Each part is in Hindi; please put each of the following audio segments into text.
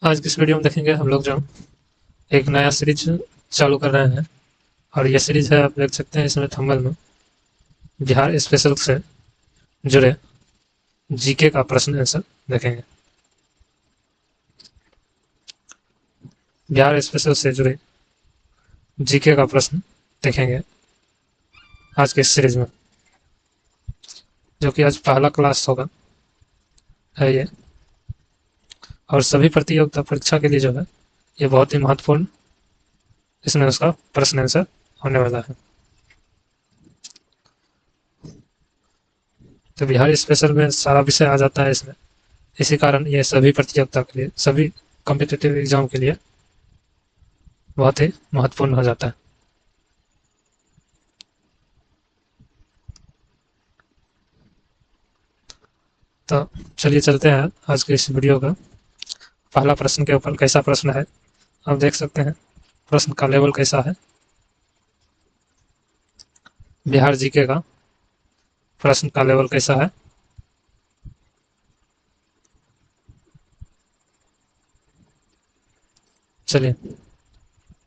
आज की इस वीडियो में देखेंगे हम लोग जो एक नया सीरीज चालू कर रहे हैं। और ये सीरीज है, आप देख सकते हैं इसमें थंबनेल में बिहार स्पेशल से जुड़े जीके का प्रश्न आंसर देखेंगे। बिहार स्पेशल से जुड़े जीके का प्रश्न देखेंगे आज के इस सीरीज में, जो कि आज पहला क्लास होगा है ये। और सभी प्रतियोगिता परीक्षा के लिए जो है ये बहुत ही महत्वपूर्ण इसमें उसका प्रश्न आंसर होने वाला है। तो बिहार स्पेशल में सारा विषय आ जाता है इसमें, इसी कारण ये सभी प्रतियोगिता के लिए, सभी कॉम्पिटिटिव एग्जाम के लिए बहुत ही महत्वपूर्ण हो जाता है। तो चलिए चलते हैं आज के इस वीडियो का पहला प्रश्न के ऊपर। कैसा प्रश्न है आप देख सकते हैं, प्रश्न का लेवल कैसा है। बिहार जीके का प्रश्न का लेवल कैसा है। चलिए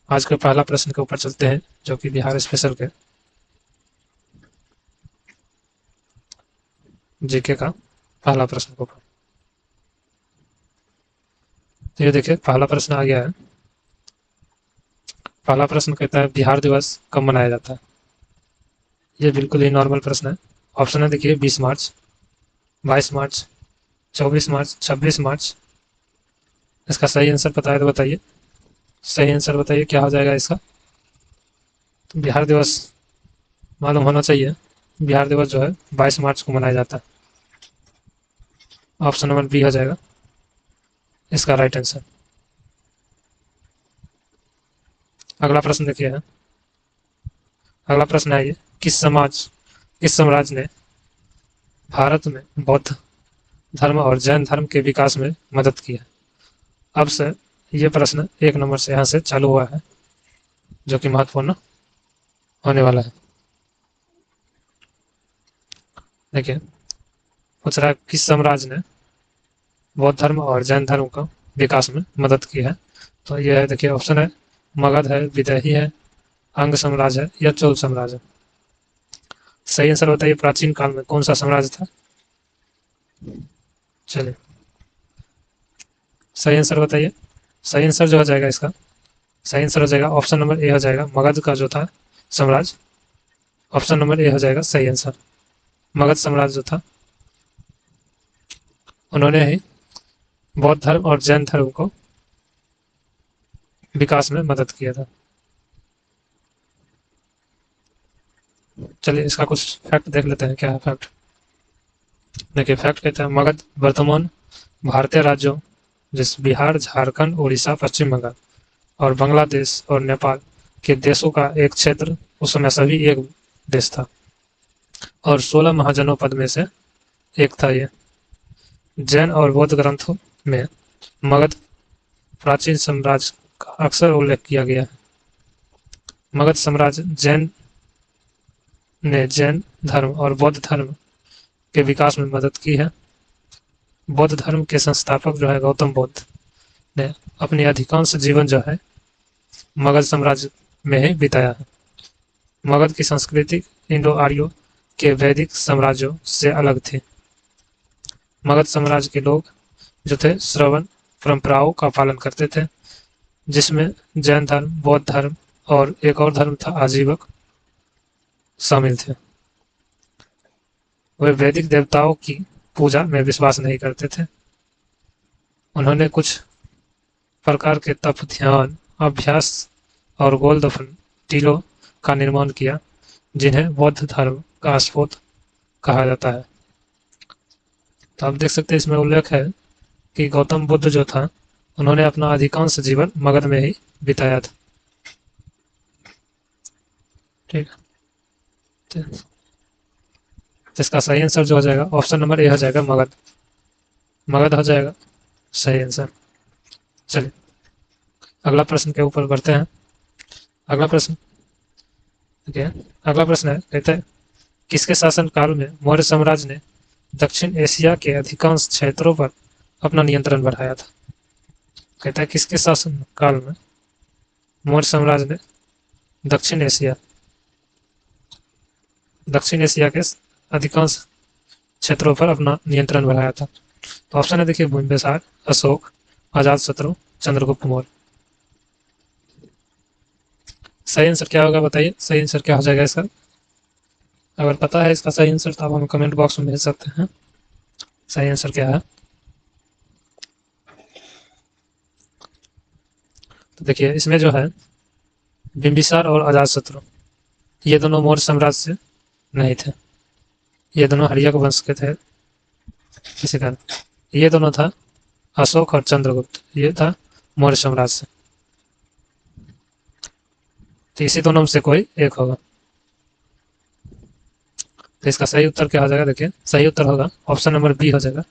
आज के पहला प्रश्न के ऊपर चलते हैं, जो कि बिहार स्पेशल के जीके का पहला प्रश्न के ऊपर। तो ये देखिए पहला प्रश्न आ गया है। पहला प्रश्न कहता है बिहार दिवस कब मनाया जाता है। ये बिल्कुल ही नॉर्मल प्रश्न है। ऑप्शन है देखिए 20 मार्च, 22 मार्च, 24 मार्च, 26 मार्च। इसका सही आंसर पता है तो बताइए। सही आंसर बताइए क्या हो जाएगा इसका। तो बिहार दिवस मालूम होना चाहिए। बिहार दिवस जो है 22 मार्च को मनाया जाता है। ऑप्शन नंबर बी हो जाएगा इसका राइट आंसर। अगला प्रश्न देखिए है। अगला प्रश्न है ये, किस साम्राज्य ने भारत में बौद्ध धर्म और जैन धर्म के विकास में मदद की है। अब से ये प्रश्न 1 नंबर से यहाँ से चालू हुआ है, जो कि महत्वपूर्ण होने वाला है। देखिए पूछ रहा है किस साम्राज्य ने बौद्ध धर्म और जैन धर्म का विकास में मदद की है। तो ये है देखिए, ऑप्शन है मगध है, विदेही है, अंग साम्राज्य है या चोल साम्राज्य। सही आंसर बताइए प्राचीन काल में कौन सा साम्राज्य था। चलिए सही आंसर बताइए। सही आंसर जो हो जाएगा इसका, सही आंसर हो जाएगा ऑप्शन नंबर ए हो जाएगा, मगध का जो था साम्राज्य। ऑप्शन नंबर ए हो जाएगा सही आंसर। मगध साम्राज्य जो था, उन्होंने ही बौद्ध धर्म और जैन धर्म को विकास में मदद किया था। चलिए इसका कुछ फैक्ट देख लेते हैं क्या है फैक्ट। देखिए फैक्ट कहता है मगध वर्तमान भारतीय राज्यों जिस बिहार, झारखंड, उड़ीसा, पश्चिम बंगाल और बांग्लादेश और नेपाल के देशों का एक क्षेत्र, उस समय सभी एक देश था और 16 महाजनों में से एक था ये। जैन और बौद्ध ग्रंथों में मगध प्राचीन साम्राज्य का अक्सर उल्लेख किया गया है। मगध साम्राज्य ने जैन धर्म और बौद्ध धर्म के विकास में मदद की है। बौद्ध धर्म के संस्थापक जो है गौतम बुद्ध ने अपनी अधिकांश जीवन जो है मगध साम्राज्य में ही बिताया है। मगध की संस्कृति इंडो आर्यो के वैदिक साम्राज्यों से अलग थी। मगध साम्राज्य के लोग जो थे श्रवण परंपराओं का पालन करते थे, जिसमें जैन धर्म, बौद्ध धर्म और एक और धर्म था आजीवक शामिल थे। वे वैदिक देवताओं की पूजा में विश्वास नहीं करते थे। उन्होंने कुछ प्रकार के तप, ध्यान, अभ्यास और गोल दफन टीलों का निर्माण किया, जिन्हें बौद्ध धर्म का स्रोत कहा जाता है। तो आप देख सकते हैं इसमें उल्लेख है कि गौतम बुद्ध जो था, उन्होंने अपना अधिकांश जीवन मगध में ही बिताया था। ठीक है, इसका सही आंसर जो हो जाएगा ऑप्शन नंबर ए हो जाएगा मगध। मगध हो जाएगा सही आंसर। चलिए अगला प्रश्न के ऊपर बढ़ते हैं। अगला प्रश्न देखिए, अगला प्रश्न है कहते हैं किसके शासन काल में मौर्य साम्राज्य ने दक्षिण एशिया के अधिकांश क्षेत्रों पर अपना नियंत्रण बढ़ाया था। कहता है किसके शासन काल में मौर्य साम्राज्य ने दक्षिण एशिया दक्षिण एशिया के अधिकांश क्षेत्रों पर अपना नियंत्रण बढ़ाया था। तो ऑप्शन है देखिए बिंबिसार, अशोक, अजातशत्रु, चंद्रगुप्त मौर्य। सही आंसर क्या होगा बताइए, सही आंसर क्या हो जाएगा इसका? अगर पता है इसका सही आंसर तो आप हमें कमेंट बॉक्स में भेज सकते हैं। सही आंसर क्या है? तो देखिए इसमें जो है बिंबिसार और अजातशत्रु ये दोनों मौर्य साम्राज्य से नहीं थे, ये दोनों हर्यक वंश के थे। इसी कारण ये दोनों था अशोक और चंद्रगुप्त, ये था मौर्य साम्राज्य से। तो इसी दोनों में से कोई एक होगा। तो इसका सही उत्तर क्या हो जाएगा? देखिए सही उत्तर होगा ऑप्शन नंबर बी हो जाएगा।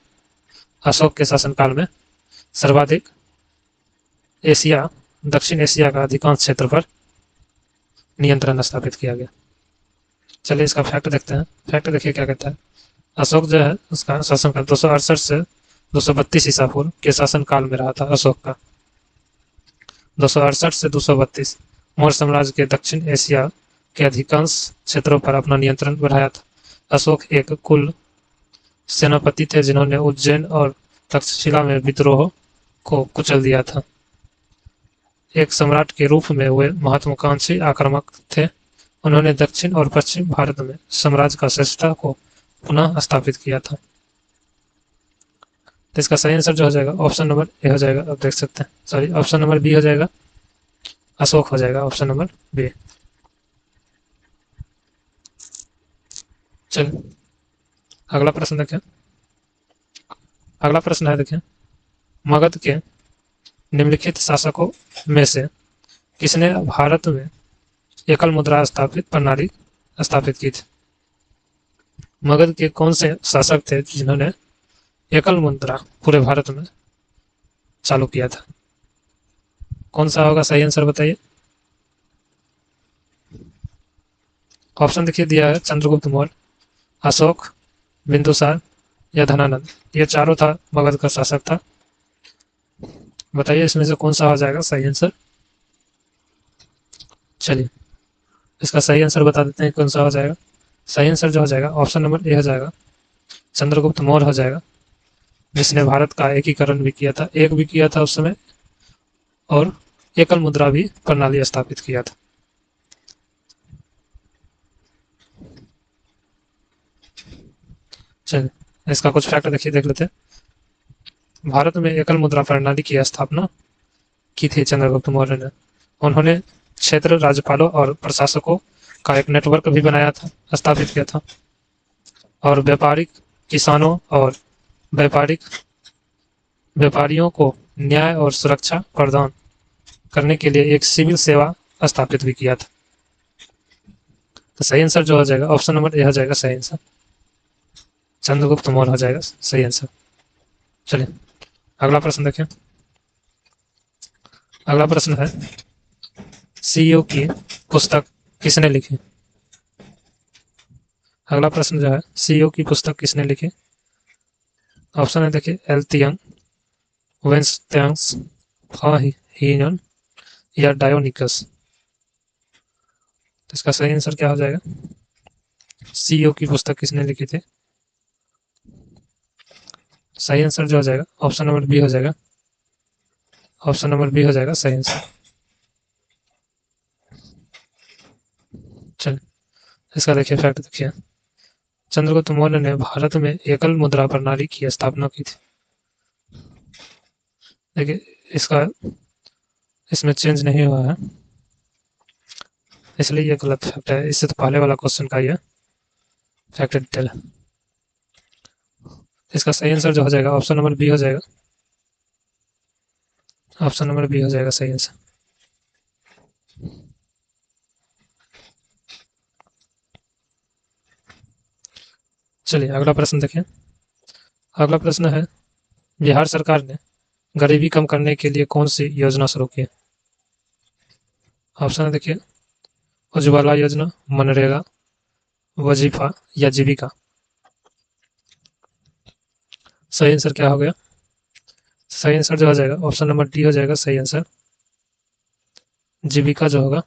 अशोक के शासनकाल में सर्वाधिक एशिया दक्षिण एशिया का अधिकांश क्षेत्र पर नियंत्रण स्थापित किया गया। चलिए इसका फैक्ट देखते हैं। फैक्ट देखिए क्या कहता है। अशोक जो है उसका शासनकाल 268 से 232 ईसा पूर्व के शासनकाल में रहा था अशोक का। 268 से 232 मौर्य साम्राज्य के दक्षिण एशिया के अधिकांश क्षेत्रों पर अपना नियंत्रण बढ़ाया था। अशोक एक कुल सेनापति थे जिन्होंने उज्जैन और तक्षशिला में विद्रोह को कुचल दिया था। एक सम्राट के रूप में वे महत्वाकांक्षी आक्रामक थे। उन्होंने दक्षिण और पश्चिम भारत में साम्राज्य का श्रेष्ठता को पुनः स्थापित किया था। तो इसका सही आंसर जो हो जाएगा ऑप्शन नंबर ए हो जाएगा। आप देख सकते हैं, सॉरी ऑप्शन नंबर बी हो जाएगा, अशोक हो जाएगा ऑप्शन नंबर बी। चलिए अगला प्रश्न देखें। अगला प्रश्न है देखिए, मगध के निम्नलिखित शासकों में से किसने भारत में एकल मुद्रा स्थापित प्रणाली स्थापित की थी? मगध के कौन से शासक थे जिन्होंने एकल मुद्रा पूरे भारत में चालू किया था? कौन सा होगा सही आंसर बताइए। ऑप्शन देखिए दिया है चंद्रगुप्त मौर्य, अशोक, बिंदुसार या धनानंद। ये चारों था मगध का शासक था। बताइए इसमें से कौन सा हो जाएगा सही आंसर। चलिए इसका सही आंसर बता देते हैं कौन सा हो जाएगा। सही आंसर जो हो जाएगा ऑप्शन नंबर ए हो जाएगा, चंद्रगुप्त मौर्य हो जाएगा, जिसने भारत का एकीकरण भी किया था, एक भी किया था उस समय, और एकल मुद्रा भी प्रणाली स्थापित किया था। चलिए इसका कुछ फैक्ट देखिए देख लेते हैं। भारत में एकल मुद्रा प्रणाली की स्थापना की थी चंद्रगुप्त मौर्य ने। उन्होंने क्षेत्र राज्यपालों और प्रशासकों का एक नेटवर्क भी बनाया था, स्थापित किया था, और व्यापारिक किसानों और व्यापारिक व्यापारियों को न्याय और सुरक्षा प्रदान करने के लिए एक सिविल सेवा स्थापित भी किया था। तो सही आंसर जो हो जाएगा ऑप्शन नंबर ए हो जाएगा सही आंसर, चंद्रगुप्त मौर्य हो जाएगा सही आंसर। चलिए अगला प्रश्न देखें। अगला प्रश्न है, सीईओ की पुस्तक किसने लिखी? अगला प्रश्न जो है, सीईओ की पुस्तक किसने लिखी? ऑप्शन है देखिए एल तियंग, वेंसत्यांग्स, हीनन या डायोनिकस। तो इसका सही आंसर क्या हो जाएगा? सीईओ की पुस्तक किसने लिखी थी? सही आंसर जो हो जाएगा ऑप्शन नंबर बी हो जाएगा, ऑप्शन नंबर बी हो जाएगा सही आंसर। चलिए इसका देखिए फैक्ट देखिए, चंद्रगुप्त मौर्य ने भारत में एकल मुद्रा प्रणाली की स्थापना की थी। देखिए इसका इसमें चेंज नहीं हुआ है, इसलिए ये गलत फैक्ट है। इससे तो पहले वाला क्वेश्चन का ये फैक्ट डिटेल है। इसका सही आंसर जो हो जाएगा ऑप्शन नंबर बी हो जाएगा, ऑप्शन नंबर बी हो जाएगा सही आंसर। चलिए अगला प्रश्न देखें। अगला प्रश्न है, बिहार सरकार ने गरीबी कम करने के लिए कौन सी योजना शुरू की? ऑप्शन देखिए उज्ज्वला योजना, मनरेगा, वजीफा या जीविका। सही आंसर क्या हो गया? सही आंसर जो हो जाएगा ऑप्शन नंबर डी हो जाएगा सही आंसर। जीविका जो होगा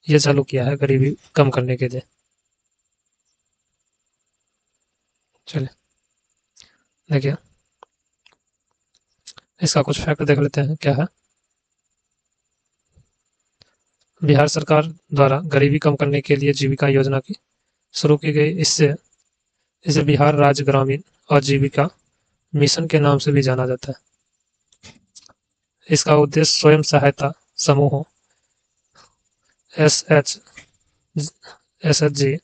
ये चालू किया है गरीबी कम करने के लिए। चलिए देखिए इसका कुछ फैक्ट देख लेते हैं क्या है। बिहार सरकार द्वारा गरीबी कम करने के लिए जीविका योजना की शुरू की गई। इससे इसे बिहार राज्य ग्रामीण आजीविका मिशन के नाम से भी जाना जाता है। इसका उद्देश्य स्वयं सहायता समूहों एसएचजी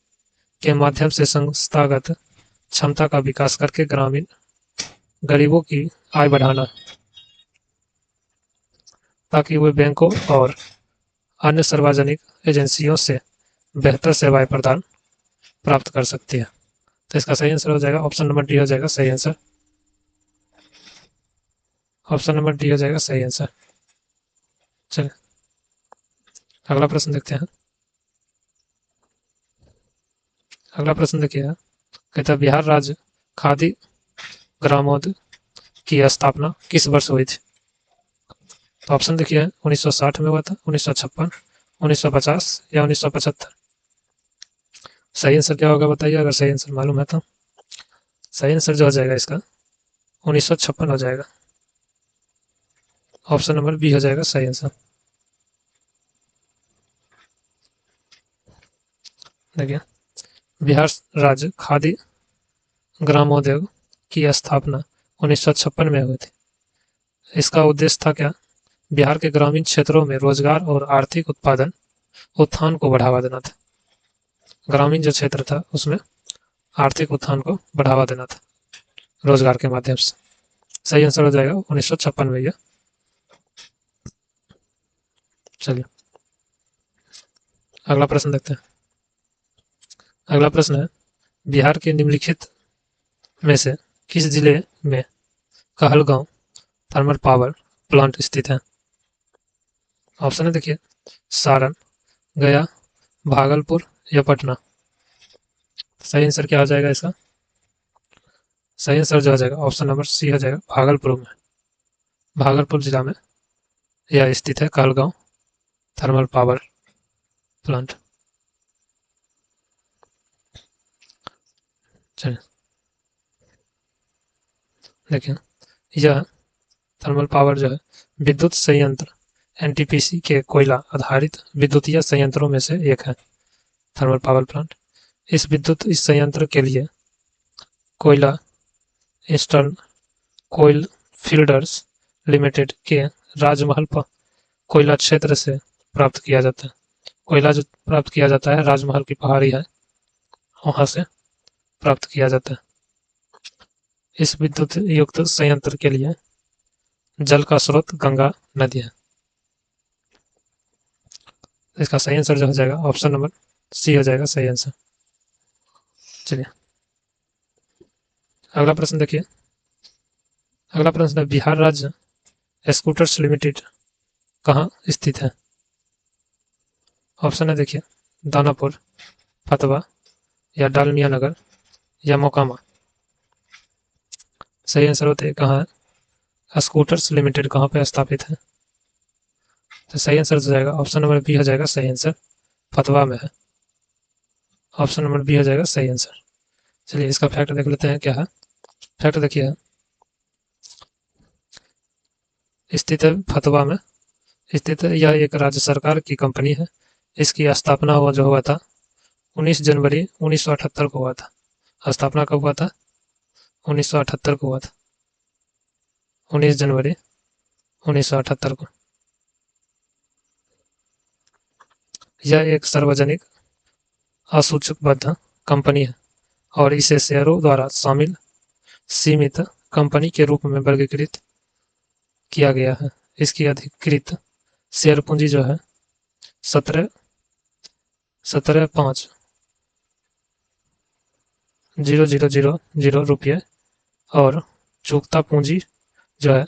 के माध्यम से संस्थागत क्षमता का विकास करके ग्रामीण गरीबों की आय बढ़ाना, ताकि वे बैंकों और अन्य सार्वजनिक एजेंसियों से बेहतर सेवाएं प्रदान प्राप्त कर सकती है। तो इसका सही आंसर हो जाएगा ऑप्शन नंबर डी हो जाएगा सही आंसर। ऑप्शन नंबर डी हो जाएगा सही आंसर। चलिए अगला प्रश्न देखते हैं। अगला प्रश्न देखिए कहता है बिहार राज्य खादी ग्रामोद्योग की स्थापना किस वर्ष हुई थी। तो ऑप्शन देखिए 1960 में हुआ था, 1956, 1950 या 1975। सही आंसर क्या होगा बताइए अगर सही आंसर मालूम है तो। सही आंसर जो हो जाएगा इसका 1956 हो जाएगा। ऑप्शन नंबर बी हो जाएगा सही आंसर। देखिए बिहार राज्य खादी ग्रामोद्योग की स्थापना 1956 में हुई थी। इसका उद्देश्य था क्या, बिहार के ग्रामीण क्षेत्रों में रोजगार और आर्थिक उत्थान को बढ़ावा देना था। ग्रामीण जो क्षेत्र था उसमें आर्थिक उत्थान को बढ़ावा देना था रोजगार के माध्यम से। सही आंसर हो जाएगा 1956 में। चलिए अगला प्रश्न देखते हैं। अगला प्रश्न है बिहार के निम्नलिखित में से किस जिले में कहलगांव थर्मल पावर प्लांट स्थित है। ऑप्शन है देखिए सारण, गया, भागलपुर या पटना। सही आंसर क्या हो जाएगा इसका। सही आंसर जो हो जाएगा ऑप्शन नंबर सी हो जाएगा भागलपुर में। भागलपुर जिला में यह स्थित है कहलगांव थर्मल पावर प्लांट। चलिए देखिए यह थर्मल पावर जो है विद्युत संयंत्र एनटीपीसी के कोयला आधारित विद्युतीय संयंत्रों में से एक है थर्मल पावर प्लांट। इस संयंत्र के लिए कोयला ईस्टर्न कोयल फील्डर्स लिमिटेड के राजमहल कोयला क्षेत्र से प्राप्त किया जाता है। कोयला जो प्राप्त किया जाता है राजमहल की पहाड़ी है वहां से प्राप्त किया जाता है। इस विद्युत युक्त संयंत्र के लिए जल का स्रोत गंगा नदी है। इसका सही आंसर जो हो जाएगा ऑप्शन नंबर सी हो जाएगा सही आंसर। चलिए अगला प्रश्न देखिए। अगला प्रश्न है बिहार राज्य स्कूटर्स लिमिटेड कहाँ स्थित है। ऑप्शन है देखिए दानापुर, फतवा या डालमिया नगर या मोकामा। सही आंसर होते हैं कहाँ है स्कूटर्स लिमिटेड कहाँ पे स्थापित है। तो सही आंसर हो जाएगा ऑप्शन नंबर बी हो जाएगा सही आंसर फतवा में है। ऑप्शन नंबर बी हो जाएगा सही आंसर। चलिए इसका फैक्ट देख लेते हैं क्या है। फैक्ट देखिए स्थित है फतवा में स्थित है। यह एक राज्य सरकार की कंपनी है। इसकी स्थापना हुआ था 19 जनवरी 1978 को हुआ था। स्थापना कब हुआ था 1978 को हुआ था 19 जनवरी 1978 को। यह एक सार्वजनिक असूचकबद्ध कंपनी है और इसे शेयरों द्वारा शामिल सीमित कंपनी के रूप में वर्गीकृत किया गया है। इसकी अधिकृत शेयर पूंजी जो है 17,500,000 रुपये और चुकता पूंजी जो है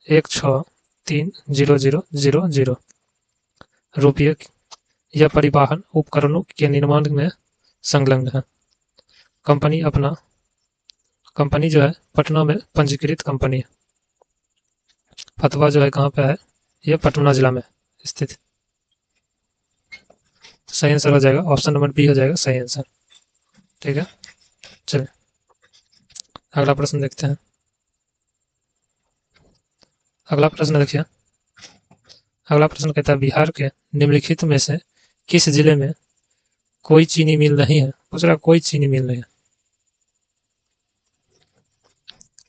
1,63,000 रुपये यह परिवहन उपकरणों के निर्माण में संलग्न है। कंपनी जो है पटना में पंजीकृत कंपनी है। फतवा जो है कहाँ पे है, ये पटना जिला में स्थित। तो सही आंसर हो जाएगा ऑप्शन नंबर बी हो जाएगा सही आंसर। ठीक है, चलिए अगला प्रश्न देखते हैं। अगला प्रश्न देखिए, अगला प्रश्न कहता है बिहार के निम्नलिखित में से किस जिले में कोई चीनी मिल नहीं है। पूछ रहा कोई चीनी मिल नहीं है,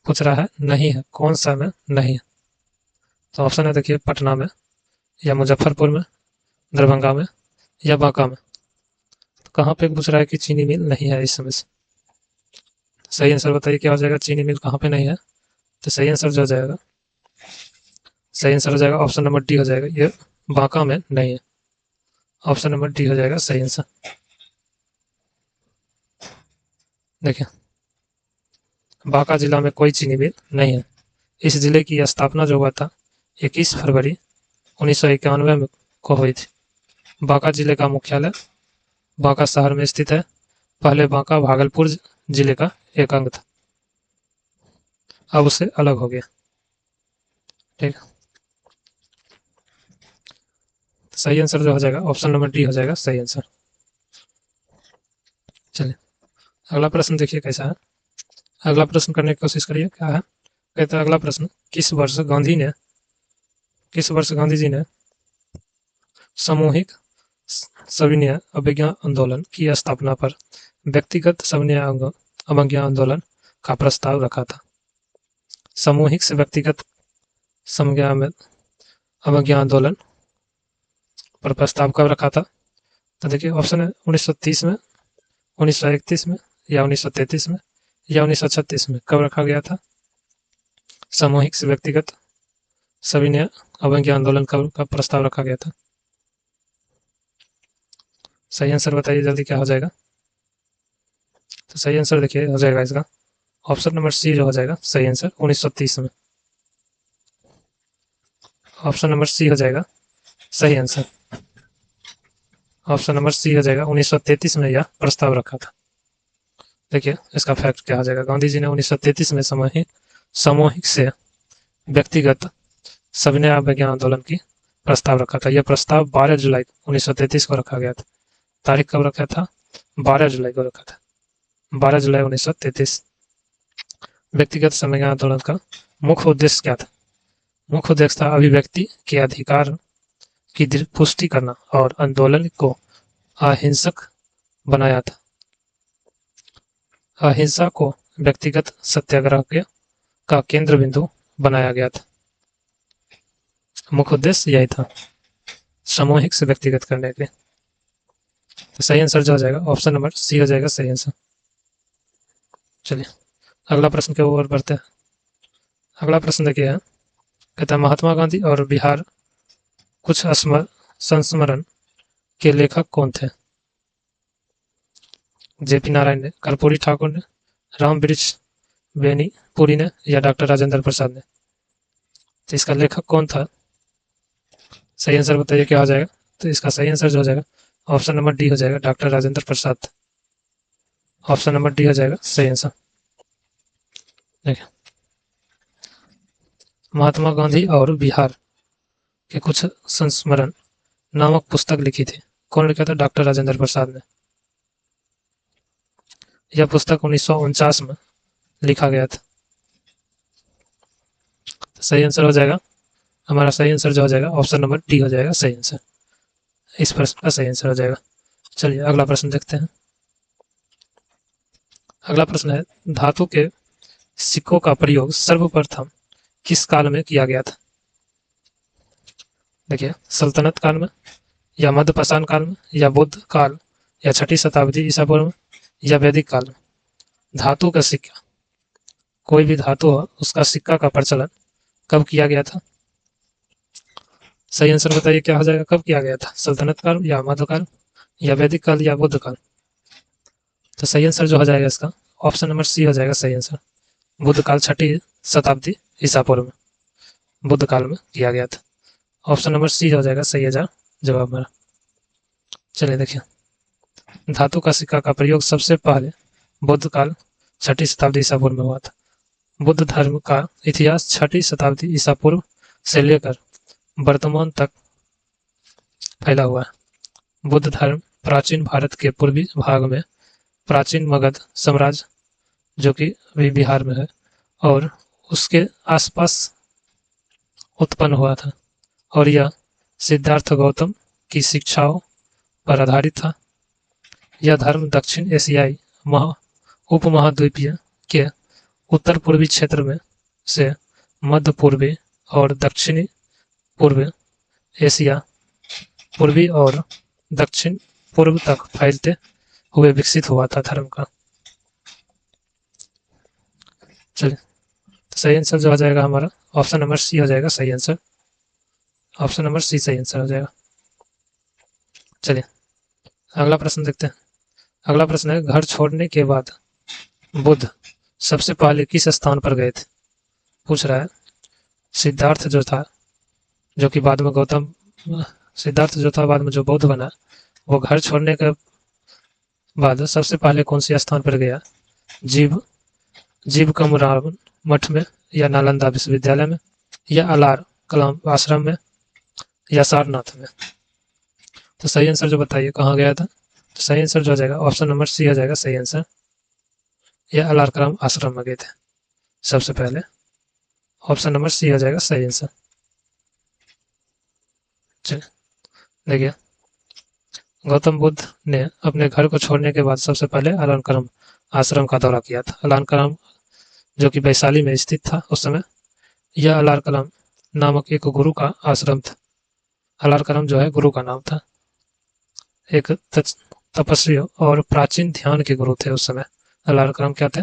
पूछ रहा है नहीं है, कौन सा में नहीं है। तो ऑप्शन है देखिए पटना में, या मुजफ्फरपुर में, दरभंगा में, या बांका में। तो कहाँ पे पूछ रहा है कि चीनी मिल नहीं है इस समय से। सही आंसर बताइए क्या हो जाएगा, चीनी मिल कहाँ पे नहीं है। तो सही आंसर जो हो जाएगा, सही आंसर हो जाएगा ऑप्शन नंबर डी हो जाएगा, ये बांका में नहीं है। ऑप्शन नंबर डी हो जाएगा सही आंसर। देखिए बांका जिला में कोई चीनी मिल नहीं है। इस जिले की स्थापना जो हुआ था 21 फरवरी 1991 में को हुई थी। बांका जिले का मुख्यालय बांका शहर में स्थित है। पहले बांका भागलपुर जिले का एक अंग था, अब उससे अलग हो गया। ठीक, सही आंसर जो हो जाएगा ऑप्शन नंबर डी हो जाएगा सही आंसर। चलिए अगला प्रश्न देखिए कैसा है। अगला प्रश्न करने की कोशिश करिए, क्या है कहता है अगला प्रश्न, किस वर्ष गांधी जी ने सामूहिक सविनय अवज्ञा आंदोलन की स्थापना पर व्यक्तिगत सविनय अवज्ञा आंदोलन का प्रस्ताव रखा था। सामूहिक से व्यक्तिगत अवज्ञा आंदोलन पर प्रस्ताव कब रखा था। तो देखिए ऑप्शन है 1930 में, 1931 में, या 1933 में, या 1936 में। कब रखा गया था सामूहिक से व्यक्तिगत सविनय अवज्ञा आंदोलन का प्रस्ताव रखा गया था। सही आंसर बताइए जल्दी क्या हो जाएगा। तो सही आंसर देखिए हो जाएगा इसका ऑप्शन नंबर सी जो हो जाएगा सही आंसर 1930 में। ऑप्शन नंबर सी हो जाएगा सही आंसर। ऑप्शन नंबर सी हो जाएगा 1933 में यह प्रस्ताव रखा था। देखिए इसका फैक्ट क्या हो जाएगा, गांधी जी ने 1933 में सामूहिक से व्यक्तिगत सविनय अवज्ञा आंदोलन की प्रस्ताव रखा था। यह प्रस्ताव 12 जुलाई 1933 को रखा गया था। तारीख कब रखा था, 12 जुलाई को रखा था, 12 जुलाई 1933। व्यक्तिगत सविनय आंदोलन का मुख्य उद्देश्य क्या था। मुख्य उद्देश्य था अभिव्यक्ति के अधिकार की पुष्टि करना और आंदोलन को अहिंसक बनाया था। अहिंसा को व्यक्तिगत सत्याग्रह का केंद्र बिंदु बनाया गया था। मुख्य उद्देश्य यही था, सामूहिक से व्यक्तिगत करने के। तो सही आंसर जो हो जाएगा ऑप्शन नंबर सी हो जाएगा सही आंसर। चलिए अगला प्रश्न के ओर बढ़ते हैं। अगला प्रश्न देखिए, कहता है महात्मा गांधी और बिहार कुछ संस्मरण के लेखक कौन थे। जेपी नारायण ने, कर्पूरी ठाकुर ने, राम वृक्ष बेनीपुरी ने, या डॉक्टर राजेंद्र प्रसाद ने। तो इसका लेखक कौन था, सही आंसर बताइए क्या हो जाएगा। तो इसका सही आंसर जो हो जाएगा ऑप्शन नंबर डी हो जाएगा doctor Rajendra Prasad. Option number D हो जाएगा सही आंसर। देखिए महात्मा गांधी और बिहार के कुछ संस्मरण नामक पुस्तक लिखी थी। कौन लिखा था, डॉक्टर राजेंद्र प्रसाद ने। यह पुस्तक 1949 में लिखा गया था। तो सही आंसर हो जाएगा, हमारा सही आंसर जो हो जाएगा ऑप्शन नंबर डी हो जाएगा सही आंसर। इस प्रश्न का सही आंसर हो जाएगा। चलिए अगला प्रश्न देखते हैं। अगला प्रश्न है धातु के सिक्कों का प्रयोग सर्वप्रथम किस काल में किया गया था। देखिए सल्तनत काल में, या मध्यपाषाण काल में, या बौद्ध काल, या 6ठी शताब्दी ईसा पूर्व में, या वैदिक काल में। धातु का सिक्का, कोई भी धातु हो उसका सिक्का का प्रचलन कब किया गया था। सही आंसर बताइए क्या हो जाएगा, कब किया गया था, सल्तनत काल, या मध्यकाल, या वैदिक काल, या बौद्ध काल। तो सही आंसर जो हो जाएगा इसका ऑप्शन नंबर सी हो जाएगा सही आंसर। बुद्ध काल 6ठी शताब्दी ईसा पूर्व में बुद्ध काल में किया गया था। ऑप्शन नंबर सी हो जाएगा सही है जवाब हमारा। चलिए देखिए धातु का सिक्का का प्रयोग सबसे पहले बौद्ध काल 6ठी शताब्दी ईसा पूर्व में हुआ था। बुद्ध धर्म का इतिहास 6ठी शताब्दी ईसा पूर्व से लेकर वर्तमान तक फैला हुआ है। बुद्ध धर्म प्राचीन भारत के पूर्वी भाग में प्राचीन मगध साम्राज्य, जो कि अभी बिहार में है, और उसके आसपास उत्पन्न हुआ था, और यह सिद्धार्थ गौतम की शिक्षाओं पर आधारित था। यह धर्म दक्षिण एशियाई उपमहाद्वीपीय के उत्तर पूर्वी क्षेत्र में से मध्य पूर्वी और दक्षिणी पूर्व एशिया, पूर्वी और दक्षिण पूर्व तक फैलते हुए विकसित हुआ था धर्म का। चलिए, तो सही आंसर जो हो जाएगा हमारा ऑप्शन नंबर सी हो जाएगा सही आंसर। ऑप्शन नंबर सी सही आंसर हो जाएगा। चलिए अगला प्रश्न देखते हैं। अगला प्रश्न है, घर छोड़ने के बाद बुद्ध सबसे पहले किस स्थान पर गए थे? पूछ रहा है सिद्धार्थ जो था, जो कि बाद में गौतम, सिद्धार्थ जो था बाद में जो बौद्ध बना, वो घर छोड़ने के बाद सबसे पहले कौन से स्थान पर गया? जीव कमरावन मठ में, या नालंदा विश्वविद्यालय में, या अलार कलाम आश्रम में, या सारनाथ में? तो सही आंसर जो बताइए कहाँ गया था? तो सही आंसर जो हो जाएगा ऑप्शन नंबर सी हो जाएगा सही आंसर। यह अलार कलाम आश्रम में गए थे सबसे पहले। ऑप्शन नंबर सी हो जाएगा सही आंसर। चलिए देखिए, गौतम बुद्ध ने अपने घर को छोड़ने के बाद सबसे पहले अलारकलम आश्रम का दौरा किया था। अलारकलम जो कि वैशाली में स्थित था उस समय। यह अलारकलम नामक एक गुरु का आश्रम था। अलारकलम जो है गुरु का नाम था। एक तपस्वी और प्राचीन ध्यान के गुरु थे उस समय। अलारकलम क्या थे?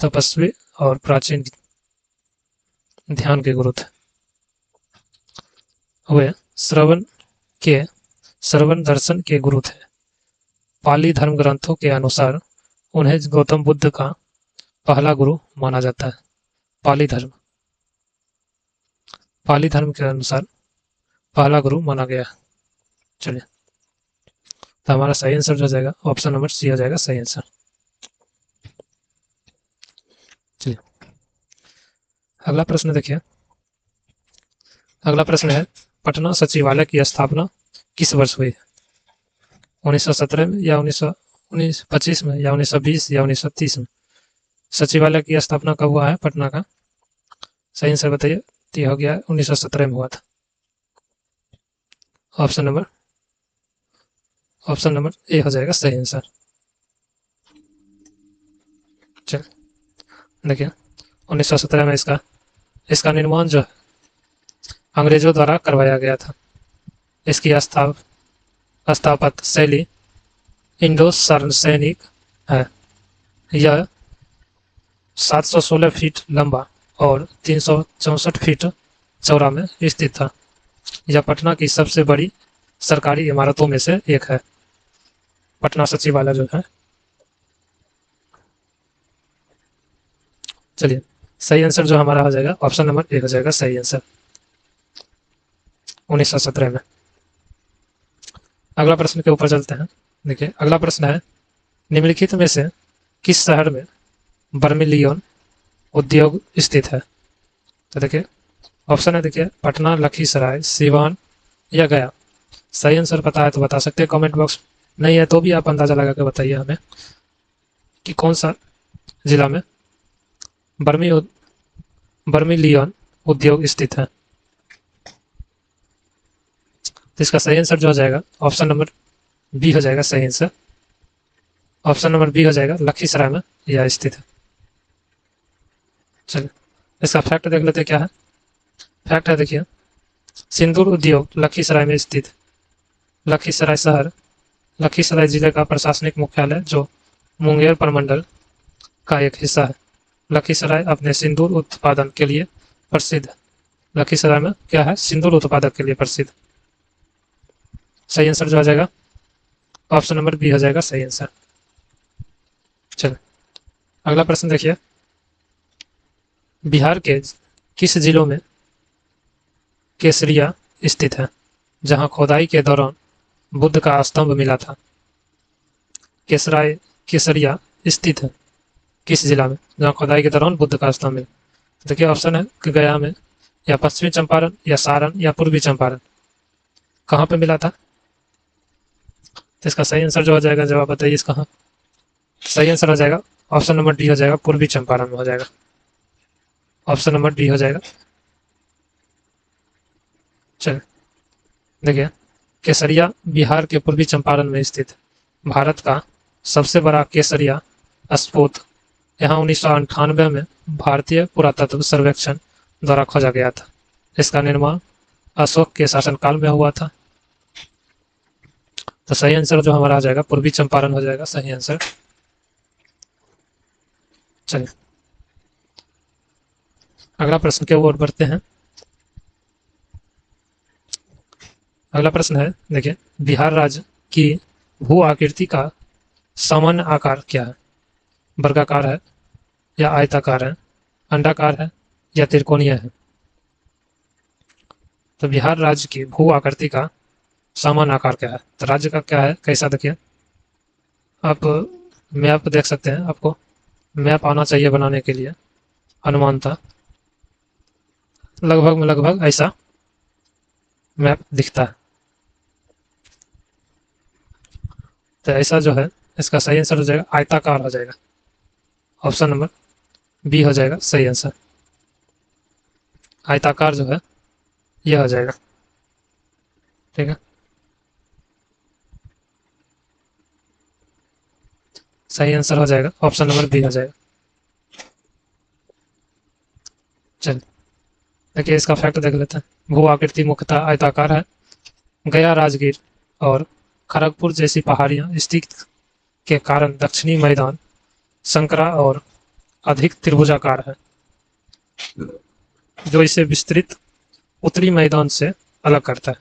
तपस्वी और प्राचीन ध्यान के गुरु थे। वे श्रवण दर्शन के गुरु थे। पाली धर्म ग्रंथों के अनुसार उन्हें गौतम बुद्ध का पहला गुरु माना जाता है। पाली धर्म के अनुसार पहला गुरु माना गया। चलिए, तो हमारा सही आंसर जो हो जाएगा ऑप्शन नंबर सी हो जाएगा सही आंसर। चलिए अगला प्रश्न देखिए। अगला प्रश्न है, पटना सचिवालय की स्थापना किस वर्ष हुई? 1917 में, या 1925 में, या 1920, या 1930 में? सचिवालय की स्थापना कब हुआ है पटना का? सही आंसर बताइए। हो गया 1917 में हुआ था। ऑप्शन नंबर ए हो जाएगा सही आंसर। चल देखिए, 1917 में इसका निर्माण जो है अंग्रेजों द्वारा करवाया गया था। इसकी स्थापत्य शैली इंडो सैनिक है। यह 716 फीट लंबा और 364 फीट चौड़ा में स्थित था। यह पटना की सबसे बड़ी सरकारी इमारतों में से एक है, पटना सचिवालय जो है। चलिए, सही आंसर जो हमारा हो जाएगा ऑप्शन नंबर ए हो जाएगा सही आंसर, 1917 में। अगला प्रश्न के ऊपर चलते हैं। देखिए, अगला प्रश्न है, निम्नलिखित में से किस शहर में बर्मिलियन उद्योग स्थित है? तो देखिए ऑप्शन है, देखिए पटना, लखीसराय, सिवान, या गया। सही आंसर पता है तो बता सकते हैं कमेंट बॉक्स, नहीं है तो भी आप अंदाजा लगा के बताइए हमें कि कौन सा जिला में बर्मिलियन उद्योग स्थित है। तो इसका सही आंसर जो हो जाएगा ऑप्शन नंबर बी हो जाएगा सही आंसर। ऑप्शन नंबर बी हो जाएगा, लखीसराय में यह स्थित है। चलिए, इसका फैक्ट देख लेते हैं क्या है। फैक्ट है, देखिए सिंदूर उद्योग लखीसराय में स्थित। लखीसराय शहर लखीसराय जिले का प्रशासनिक मुख्यालय जो मुंगेर प्रमंडल का एक हिस्सा है। लखीसराय अपने सिंदूर उत्पादन के लिए प्रसिद्ध है। लखीसराय में क्या है? सिंदूर उत्पादक के लिए प्रसिद्ध। सही आंसर जो हो जाएगा ऑप्शन नंबर बी हो जाएगा सही आंसर। चलो अगला प्रश्न देखिए, बिहार के किस जिलों में केसरिया स्थित है, जहां खोदाई के दौरान बुद्ध का स्तंभ मिला था? केसरिया स्थित है किस जिला में, जहां खोदाई के दौरान बुद्ध का स्तंभ मिला? देखिए ऑप्शन है कि गया में, या पश्चिमी चंपारण या सारण या पूर्वी चंपारण, कहाँ पे मिला था? तो इसका सही आंसर जो हो जाएगा, जवाब बताइए इसका। हाँ, सही आंसर हो जाएगा ऑप्शन नंबर डी हो जाएगा, पूर्वी चंपारण में हो जाएगा। ऑप्शन नंबर डी हो जाएगा। चलिए देखिए, केसरिया बिहार के पूर्वी चंपारण में स्थित भारत का सबसे बड़ा केसरिया स्फोट यहाँ 1998 में भारतीय पुरातत्व सर्वेक्षण द्वारा खोजा गया था। इसका निर्माण अशोक के शासनकाल में हुआ था। तो सही आंसर जो हमारा आ जाएगा पूर्वी चंपारण हो जाएगा सही आंसर। चलिए अगला प्रश्न की ओर बढ़ते हैं। अगला प्रश्न है, देखिए, बिहार राज्य की भू आकृति का सामान्य आकार क्या है? वर्गाकार है या आयताकार है, अंडाकार है या त्रिकोणीय है? तो बिहार राज्य की भू आकृति का सामान्य आकार क्या है? तो राज्य का क्या है, कैसा, देखिए आप मैप देख सकते हैं, आपको मैप आना चाहिए बनाने के लिए, अनुमानता लगभग में लगभग ऐसा मैप दिखता है। तो ऐसा जो है इसका सही आंसर हो जाएगा आयताकार हो जाएगा। ऑप्शन नंबर बी हो जाएगा सही आंसर। आयताकार जो है यह हो जाएगा। ठीक है, सही आंसर हो जाएगा ऑप्शन नंबर बी हो जाएगा। चलिए देखिए, इसका फैक्ट देख लेते हैं। भू आकृति मुख्यतः आयताकार है। गया, राजगीर और खड़गपुर जैसी पहाड़ियां स्थित के कारण दक्षिणी मैदान संकरा और अधिक त्रिभुजाकार है, जो इसे विस्तृत उत्तरी मैदान से अलग करता है।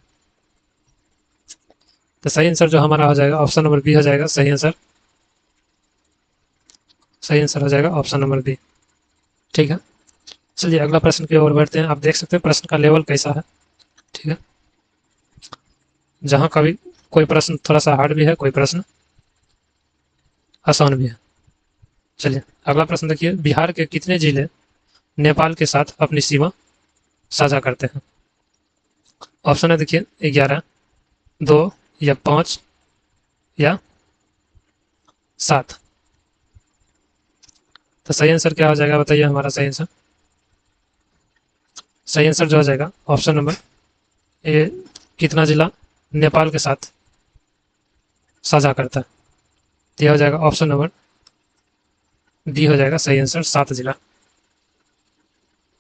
तो सही आंसर जो हमारा हो जाएगा ऑप्शन नंबर बी हो जाएगा सही आंसर। सही आंसर हो जाएगा ऑप्शन नंबर बी। ठीक है, चलिए अगला प्रश्न की ओर बढ़ते हैं। आप देख सकते हैं प्रश्न का लेवल कैसा है। ठीक है, जहां कभी कोई प्रश्न थोड़ा सा हार्ड भी है, कोई प्रश्न आसान भी है। चलिए अगला प्रश्न देखिए, बिहार के कितने जिले नेपाल के साथ अपनी सीमा साझा करते हैं? ऑप्शन है देखिए 11, 2 या 5 या 7। तो सही आंसर क्या हो जाएगा बताइए हमारा सही आंसर। सही आंसर जो हो जाएगा ऑप्शन नंबर ए, कितना जिला नेपाल के साथ साझा करता है? तो यह हो जाएगा ऑप्शन नंबर डी हो जाएगा सही आंसर, 7 जिला।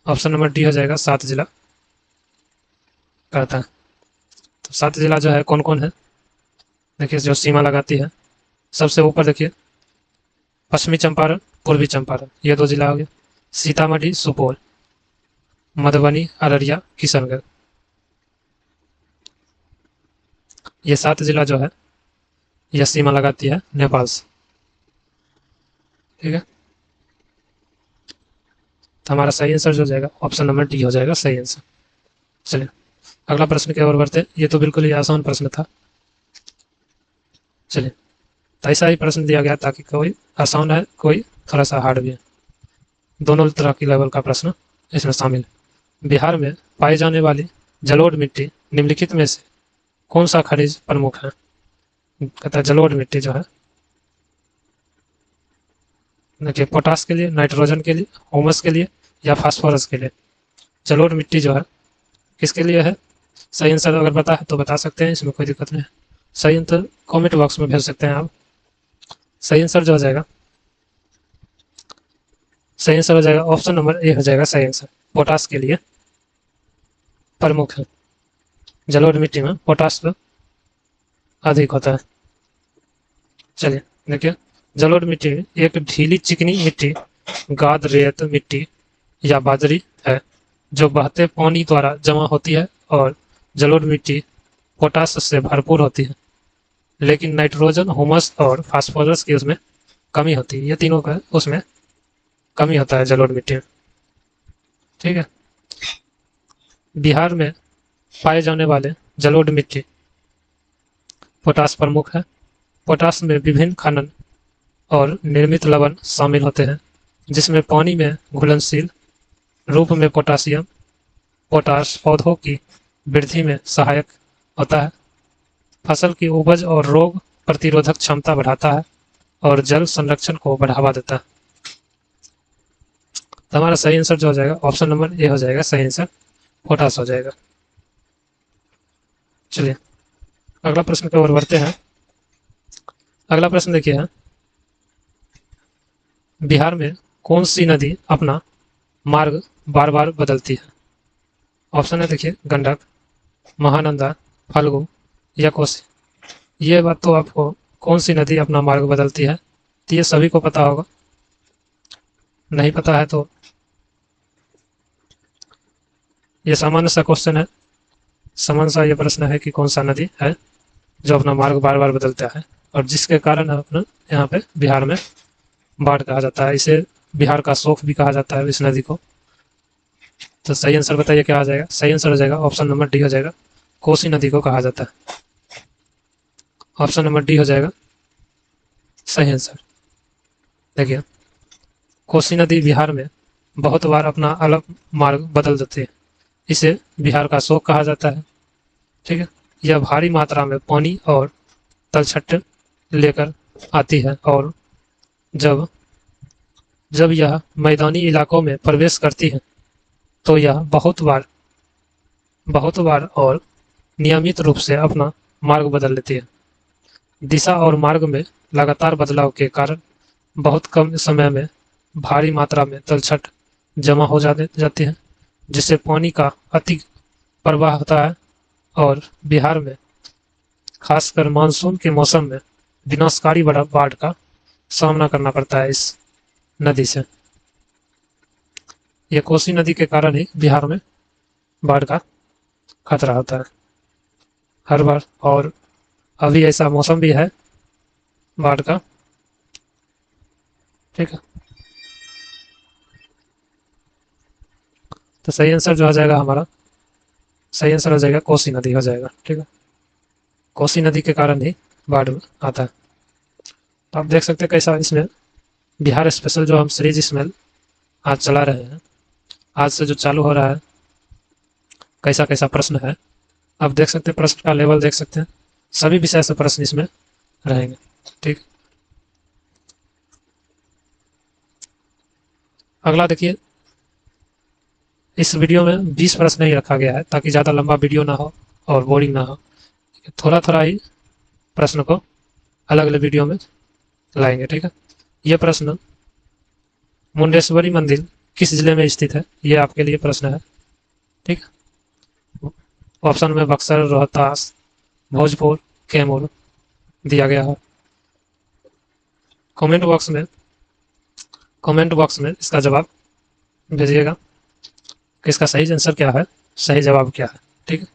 ऑप्शन नंबर डी हो जाएगा 7 जिला करता है। तो 7 जिला जो है कौन कौन है, देखिए जो सीमा लगाती है। सबसे ऊपर देखिए पश्चिमी चंपारण, पूर्वी चंपारण, ये 2 जिला हो गए। सीतामढ़ी, सुपौल, मधुबनी, अररिया, किशनगढ़, ये 7 जिला जो है यह सीमा लगाती है नेपाल से। ठीक है, तो हमारा सही आंसर जो हो जाएगा ऑप्शन नंबर डी हो जाएगा सही आंसर। चलिए अगला प्रश्न की ओर बढ़ते हैं। ये तो बिल्कुल ही आसान प्रश्न था। चलिए, तो ऐसा ही प्रश्न दिया गया ताकि कोई आसान है, कोई थोड़ा सा हार्ड भी है, दोनों तरह की लेवल का प्रश्न इसमें शामिल है। बिहार में पाई जाने वाली जलोढ़ मिट्टी निम्नलिखित में से कौन सा खनिज प्रमुख है? कहता है जलोढ़ मिट्टी जो है, देखिए पोटास के लिए, नाइट्रोजन के लिए, ह्यूमस के लिए या फास्फोरस के लिए। जलोढ़ मिट्टी जो है किसके लिए है? सही आंसर अगर पता है तो बता सकते हैं, इसमें कोई दिक्कत नहीं है। सही आंसर कमेंट बॉक्स में भेज सकते हैं आप। सही आंसर जो हो जाएगा, सही आंसर हो जाएगा ऑप्शन नंबर ए हो जाएगा सही आंसर। पोटास के लिए प्रमुख है। जलोढ़ मिट्टी में पोटास अधिक होता है। चलिए देखिए, जलोढ़ मिट्टी एक ढीली चिकनी मिट्टी, गाद, रेत मिट्टी या बाजरी है जो बहते पानी द्वारा जमा होती है, और जलोढ़ मिट्टी पोटास से भरपूर होती है, लेकिन नाइट्रोजन, ह्यूमस और फास्फोरस की उसमें कमी होती है। ये तीनों का उसमें कमी होता है जलोढ़ मिट्टी में। ठीक है, बिहार में पाए जाने वाले जलोढ़ मिट्टी पोटास प्रमुख है। पोटास में विभिन्न खनन और निर्मित लवण शामिल होते हैं, जिसमें पानी में घुलनशील रूप में पोटासियम पोटाश पौधों की वृद्धि में सहायक होता है, फसल की उपज और रोग प्रतिरोधक क्षमता बढ़ाता है और जल संरक्षण को बढ़ावा देता है। तो हमारा सही आंसर जो हो जाएगा ऑप्शन नंबर ए हो जाएगा सही आंसर, पोटाश हो जाएगा। चलिए अगला प्रश्न की ओर बढ़ते हैं। अगला प्रश्न देखिए है, बिहार में कौन सी नदी अपना मार्ग बार बार बदलती है? ऑप्शन है देखिए, गंडक, महानंदा, फल्गु या कोसी। ये बात तो आपको कौन सी नदी अपना मार्ग बदलती है तो ये सभी को पता होगा, नहीं पता है तो ये सामान्य सा क्वेश्चन है, सामान्य सा ये प्रश्न है कि कौन सा नदी है जो अपना मार्ग बार बार बदलता है और जिसके कारण अपना यहाँ पे बिहार में बाढ़ कहा जाता है, इसे बिहार का शोक भी कहा जाता है इस नदी को। तो सही आंसर बताइए क्या आ जाएगा? सही आंसर हो जाएगा ऑप्शन नंबर डी हो जाएगा, कोसी नदी को कहा जाता है। ऑप्शन नंबर डी हो जाएगा सही आंसर। देखिए कोसी नदी बिहार में बहुत बार अपना अलग मार्ग बदल देती है, इसे बिहार का शोक कहा जाता है। ठीक है, यह भारी मात्रा में पानी और तलछट लेकर आती है और जब जब यह मैदानी इलाकों में प्रवेश करती है तो यह बहुत बार और नियमित रूप से अपना मार्ग बदल लेती है। दिशा और मार्ग में लगातार बदलाव के कारण बहुत कम समय में भारी मात्रा में तलछट जमा हो जाती है, जिससे पानी का अति प्रवाह होता है और बिहार में खासकर मानसून के मौसम में विनाशकारी बाढ़ का सामना करना पड़ता है इस नदी से। यह कोसी नदी के कारण ही बिहार में बाढ़ का खतरा होता है हर बार, और अभी ऐसा मौसम भी है बाढ़ का। ठीक है, तो सही आंसर जो हो जाएगा हमारा, सही आंसर हो जाएगा कोसी नदी हो जाएगा। ठीक है, कोसी नदी के कारण ही बाढ़ आता है। तो आप देख सकते हैं कैसा इसमें बिहार स्पेशल जो हम सीरीज इसमें आज चला रहे हैं, आज से जो चालू हो रहा है, कैसा कैसा प्रश्न है आप देख सकते हैं, प्रश्न का लेवल देख सकते हैं, सभी विषय से प्रश्न इसमें रहेंगे। ठीक, अगला देखिए, इस वीडियो में 20 प्रश्न ही रखा गया है ताकि ज़्यादा लंबा वीडियो ना हो और बोरिंग ना हो, थोड़ा थोड़ा ही प्रश्न को अलग अलग वीडियो में लाएंगे। ठीक है, ये प्रश्न मुंडेश्वरी मंदिर किस जिले में स्थित है, ये आपके लिए प्रश्न है। ठीक, ऑप्शन में बक्सर, रोहतास, भोजपुर, कैमूर दिया गया है। कमेंट बॉक्स में इसका जवाब भेजिएगा कि इसका सही आंसर क्या है, सही जवाब क्या है। ठीक है,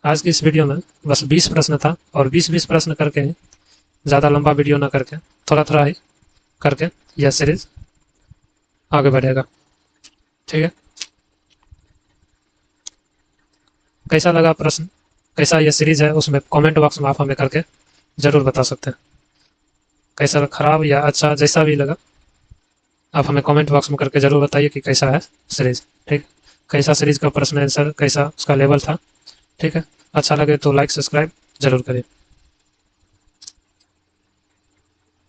आज की इस वीडियो में बस 20 प्रश्न था और 20-20 प्रश्न करके ही, ज़्यादा लंबा वीडियो ना करके थोड़ा थोड़ा ही करके यह सीरीज आगे बढ़ेगा। ठीक है, कैसा लगा प्रश्न, कैसा यह सीरीज है, उसमें कमेंट बॉक्स में आप हमें करके ज़रूर बता सकते हैं। कैसा खराब या अच्छा जैसा भी लगा आप हमें कमेंट बॉक्स में करके ज़रूर बताइए कि कैसा है सीरीज। ठीक, कैसा सीरीज का प्रश्न आंसर, कैसा उसका लेवल था। ठीक है, अच्छा लगे तो लाइक सब्सक्राइब जरूर करें।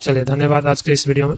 चलिए धन्यवाद आज के इस वीडियो में।